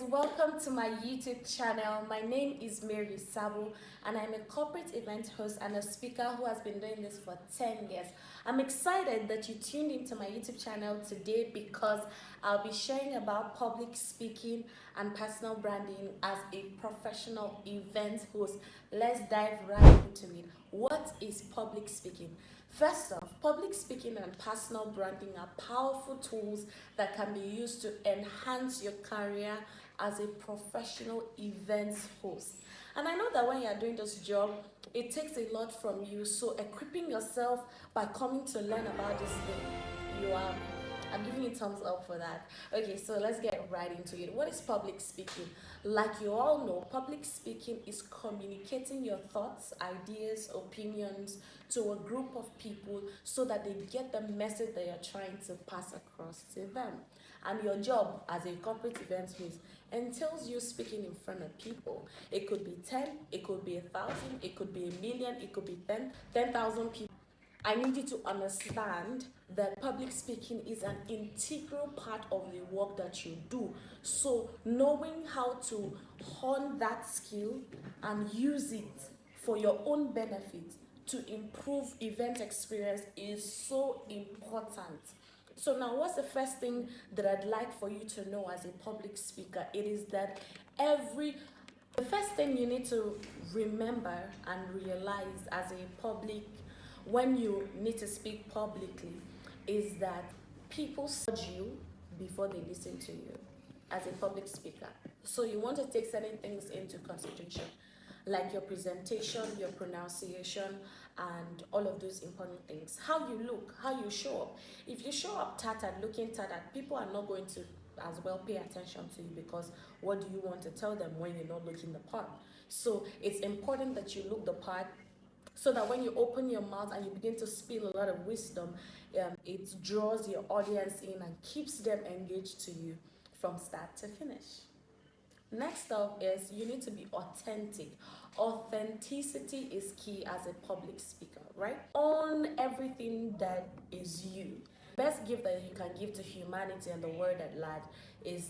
welcome to my YouTube channel. My name is Mary Sabo and I'm a corporate event host and a speaker who has been doing this for 10 years. I'm excited that you tuned into my YouTube channel today because I'll be sharing about public speaking and personal branding as a professional event host. Let's dive right into it. What is public speaking? First off, public speaking and personal branding are powerful tools that can be used to enhance your career as a professional events host. And I know that when you're doing this job, it takes a lot from you. So equipping yourself by coming to learn about this thing, I'm giving you thumbs up for that. Okay, so let's get right into it. What is public speaking? Like you all know, public speaking is communicating your thoughts, ideas, opinions to a group of people so that they get the message that you're trying to pass across to them. And your job as a corporate event host entails you speaking in front of people. It could be 10, it could be 1,000, it could be 1,000,000, it could be 10,000 people. I need you to understand that public speaking is an integral part of the work that you do. So knowing how to hone that skill and use it for your own benefit to improve event experience is so important. So now what's the first thing that I'd like for you to know as a public speaker? It is that the first thing you need to remember and realize as a public when you need to speak publicly is that people judge you before they listen to you as a public speaker. So you want to take certain things into consideration, like your presentation, your pronunciation, and all of those important things. How you look, how you show up. If you show up tattered, looking tattered, people are not going to as well pay attention to you because what do you want to tell them when you're not looking the part? So it's important that you look the part so that when you open your mouth and you begin to spill a lot of wisdom, it draws your audience in and keeps them engaged to you from start to finish. Next up is you need to be authentic. Authenticity is key as a public speaker, right? Own everything that is you. Best gift that you can give to humanity and the world at large is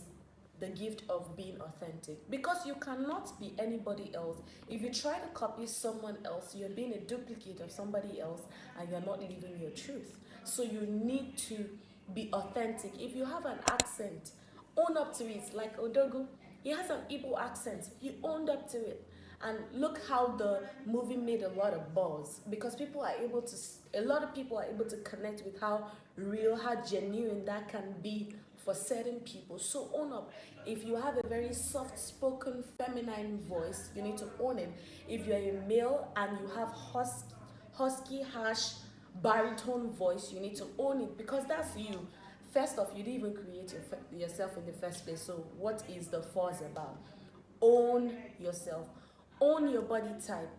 the gift of being authentic, because you cannot be anybody else. If you try to copy someone else, you're being a duplicate of somebody else and you're not living your truth. So you need to be authentic. If you have an accent, own up to it. Like Odogu, he has an Igbo accent, he owned up to it. And look how the movie made a lot of buzz because a lot of people are able to connect with how real, how genuine that can be for certain people. So own up. If you have a very soft-spoken feminine voice, you need to own it. If you're a male and you have husky, harsh, baritone voice, you need to own it because that's you. First off, you didn't even create yourself in the first place. So what is the fuss about? Own yourself. Own your body type.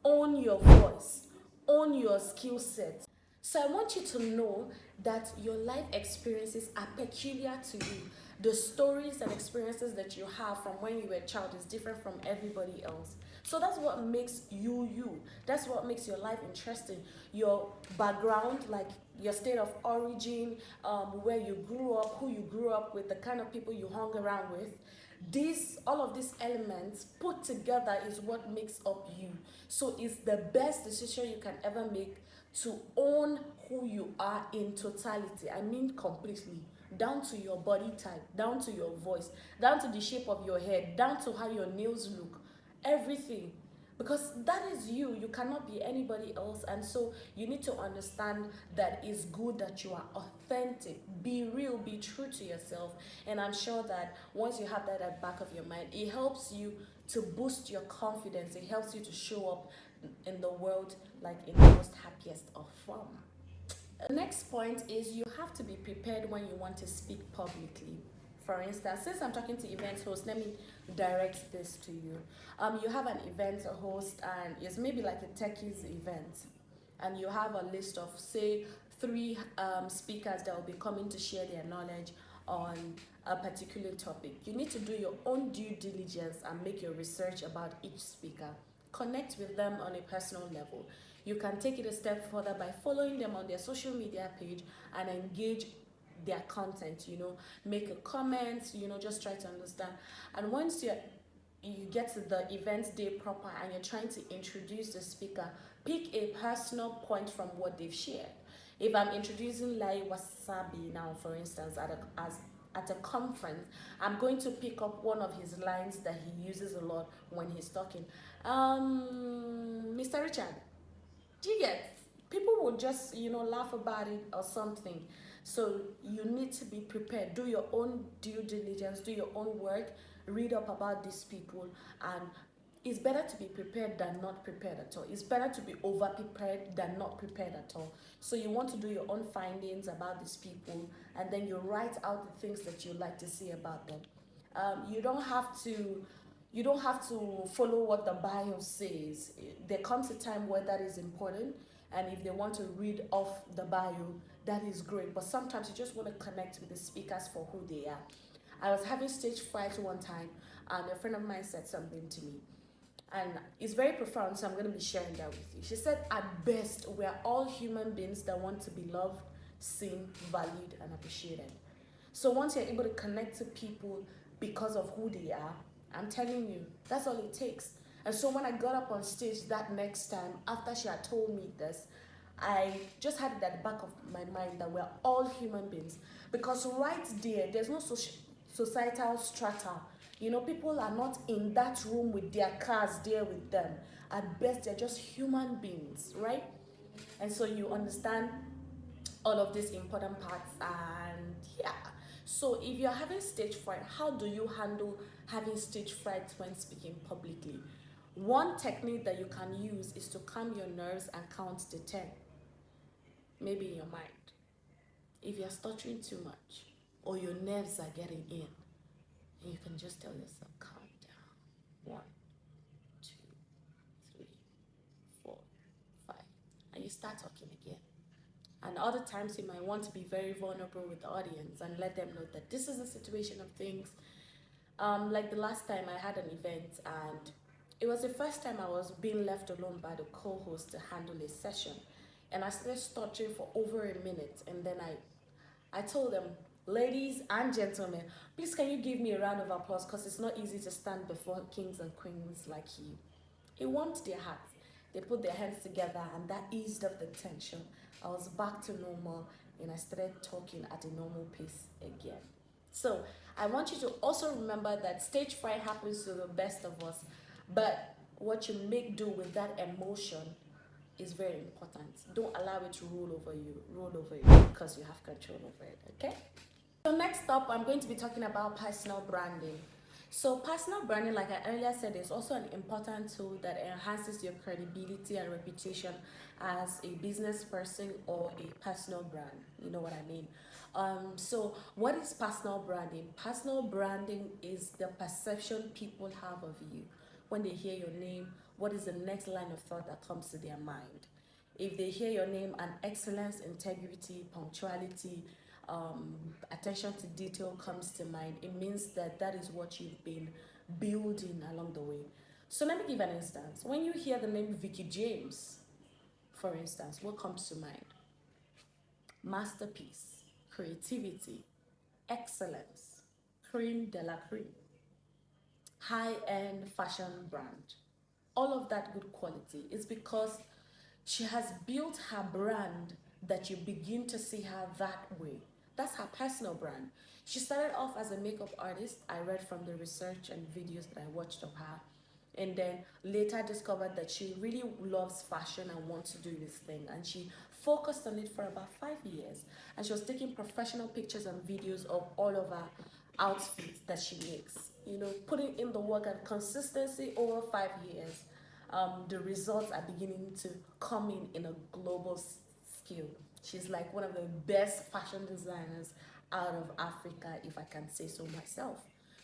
Own your voice. Own your skill set. So I want you to know that your life experiences are peculiar to you. The stories and experiences that you have from when you were a child is different from everybody else. So that's what makes you you. That's what makes your life interesting. Your background, like your state of origin, where you grew up, who you grew up with, the kind of people you hung around with. All of these elements put together is what makes up you. So it's the best decision you can ever make to own who you are in totality. I mean completely. Down to your body type, down to your voice, down to the shape of your head, down to how your nails look. Everything. Because that is you. You cannot be anybody else. And so you need to understand that it's good that you are authentic. Be real, be true to yourself. And I'm sure that once you have that at the back of your mind, it helps you to boost your confidence. It helps you to show up in the world like in the most happiest of form. The next point is you have to be prepared when you want to speak publicly. For instance, since I'm talking to event hosts, let me direct this to you. You have an event host and it's maybe like a techies event, and you have a list of say 3 speakers that will be coming to share their knowledge on a particular topic. You need to do your own due diligence and make your research about each speaker. Connect with them on a personal level. You can take it a step further by following them on their social media page and engage their content, make a comment, just try to understand. And once you get to the event day proper and you're trying to introduce the speaker, pick a personal point from what they've shared. If I'm introducing Lai Wasabi now, for instance, at a conference, I'm going to pick up one of his lines that he uses a lot when he's talking. Mr. Richard, do you get? People will just, laugh about it or something. So you need to be prepared. Do your own due diligence, do your own work, read up about these people, and it's better to be prepared than not prepared at all. It's better to be over prepared than not prepared at all. So you want to do your own findings about these people, and then you write out the things that you like to see about them. You don't have to follow what the bio says. There comes a time where that is important, and if they want to read off the bio, that is great. But sometimes you just want to connect with the speakers for who they are. I was having stage fright one time, and a friend of mine said something to me, and it's very profound, so I'm going to be sharing that with you. She said, at best, we are all human beings that want to be loved, seen, valued, and appreciated. So once you're able to connect to people because of who they are, I'm telling you, that's all it takes. And so when I got up on stage that next time, after she had told me this, I just had it at the back of my mind that we're all human beings. Because right there's no societal strata. People are not in that room with their cars there with them. At best, they're just human beings, right? And so you understand all of these important parts, and yeah. So if you're having stage fright, how do you handle having stage fright when speaking publicly? One technique that you can use is to calm your nerves and count to 10, maybe in your mind. If you're stuttering too much or your nerves are getting in, you can just tell yourself, calm down. 1, 2, 3, 4, 5. And you start talking again. And other times you might want to be very vulnerable with the audience and let them know that this is the situation of things. Like the last time I had an event, and it was the first time I was being left alone by the co-host to handle a session. And I started stuttering for over a minute, and then I told them, ladies and gentlemen, please can you give me a round of applause, because it's not easy to stand before kings and queens like you. It warmed their hearts. They put their hands together, and that eased up the tension. I was back to normal, and I started talking at a normal pace again. So I want you to also remember that stage fright happens to the best of us, but what you make do with that emotion is very important. Don't allow it to rule over you, because you have control over it, okay? So next up, I'm going to be talking about personal branding. So personal branding, like I earlier said, is also an important tool that enhances your credibility and reputation as a business person or a personal brand. You know what I mean? So what is personal branding? Personal branding is the perception people have of you. When they hear your name, what is the next line of thought that comes to their mind? If they hear your name and excellence, integrity, punctuality, attention to detail comes to mind, it means that that is what you've been building along the way. So let me give an instance. When you hear the name Vicky James, for instance, what comes to mind? Masterpiece, creativity, excellence, cream de la cream, high-end fashion brand. All of that good quality is because she has built her brand that you begin to see her that way. That's her personal brand. She started off as a makeup artist. I read from the research and videos that I watched of her. And then later discovered that she really loves fashion and wants to do this thing. And she focused on it for about 5 years. And she was taking professional pictures and videos of all of her outfits that she makes. Putting in the work and consistency over 5 years. The results are beginning to come in a global scale. She's like one of the best fashion designers out of Africa, if I can say so myself.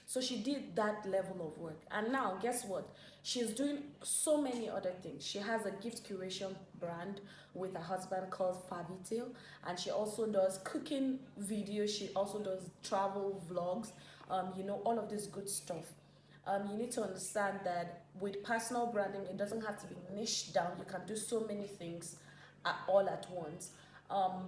So she did that level of work. And now, guess what? She's doing so many other things. She has a gift curation brand with her husband called Favitail. And she also does cooking videos. She also does travel vlogs. All of this good stuff. You need to understand that with personal branding, it doesn't have to be niched down. You can do so many things all at once.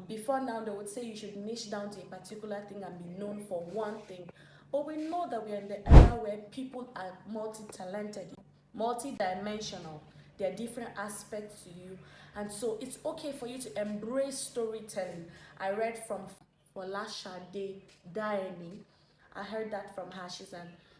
Before now, they would say you should niche down to a particular thing and be known for one thing. But we know that we're in the era where people are multi-talented, multi-dimensional. There are different aspects to you. And so it's okay for you to embrace storytelling. I read from Folashade Daeni. I heard that from her.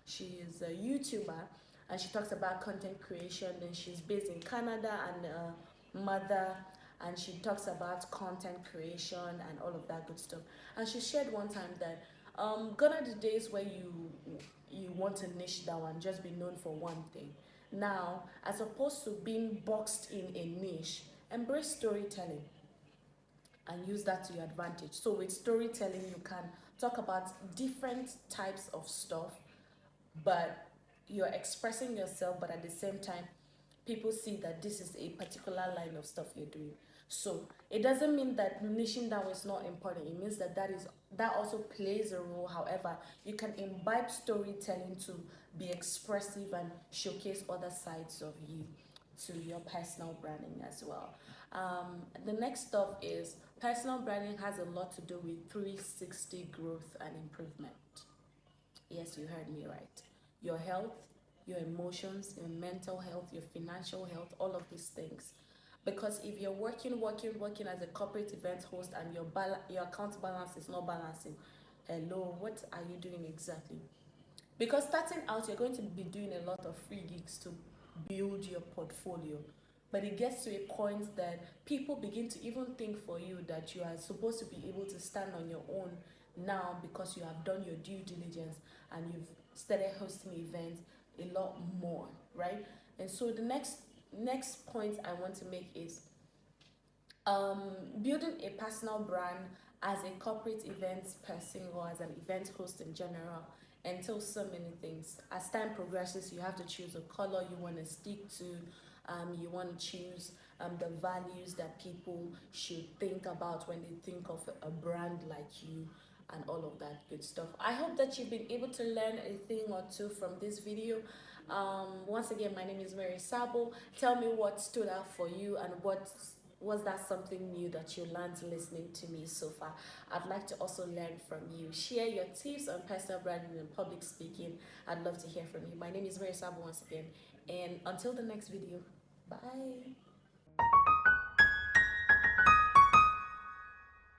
She is a YouTuber, and she talks about content creation. And she's based in Canada and mother, and she talks about content creation and all of that good stuff. And she shared one time that gone are the days where you want to niche down and just be known for one thing. Now, as opposed to being boxed in a niche, embrace storytelling and use that to your advantage. So with storytelling, you can talk about different types of stuff, but you're expressing yourself, but at the same time, people see that this is a particular line of stuff you're doing. So it doesn't mean that niching down is not important. It means that that also plays a role. However, you can imbibe storytelling to be expressive and showcase other sides of you to your personal branding as well. The next stuff is personal branding has a lot to do with 360 growth and improvement. Yes, you heard me right. Your health, your emotions, your mental health, your financial health, all of these things. Because if you're working as a corporate event host and your account balance is not balancing, hello, what are you doing exactly? Because starting out, you're going to be doing a lot of free gigs to build your portfolio. But it gets to a point that people begin to even think for you that you are supposed to be able to stand on your own now because you have done your due diligence and you've started hosting events a lot more, right? And so the next point I want to make is building a personal brand as a corporate events person or as an event host in general entails so many things. As time progresses, you have to choose a color you want to stick to. You want to choose the values that people should think about when they think of a brand like you and all of that good stuff. I hope that you've been able to learn a thing or two from this video. Once again, my name is Mary Sabo. Tell me what stood out for you and what was that something new that you learned listening to me so far. I'd like to also learn from you. Share your tips on personal branding and public speaking. I'd love to hear from you. My name is Mary Sabo once again, and until the next video, bye.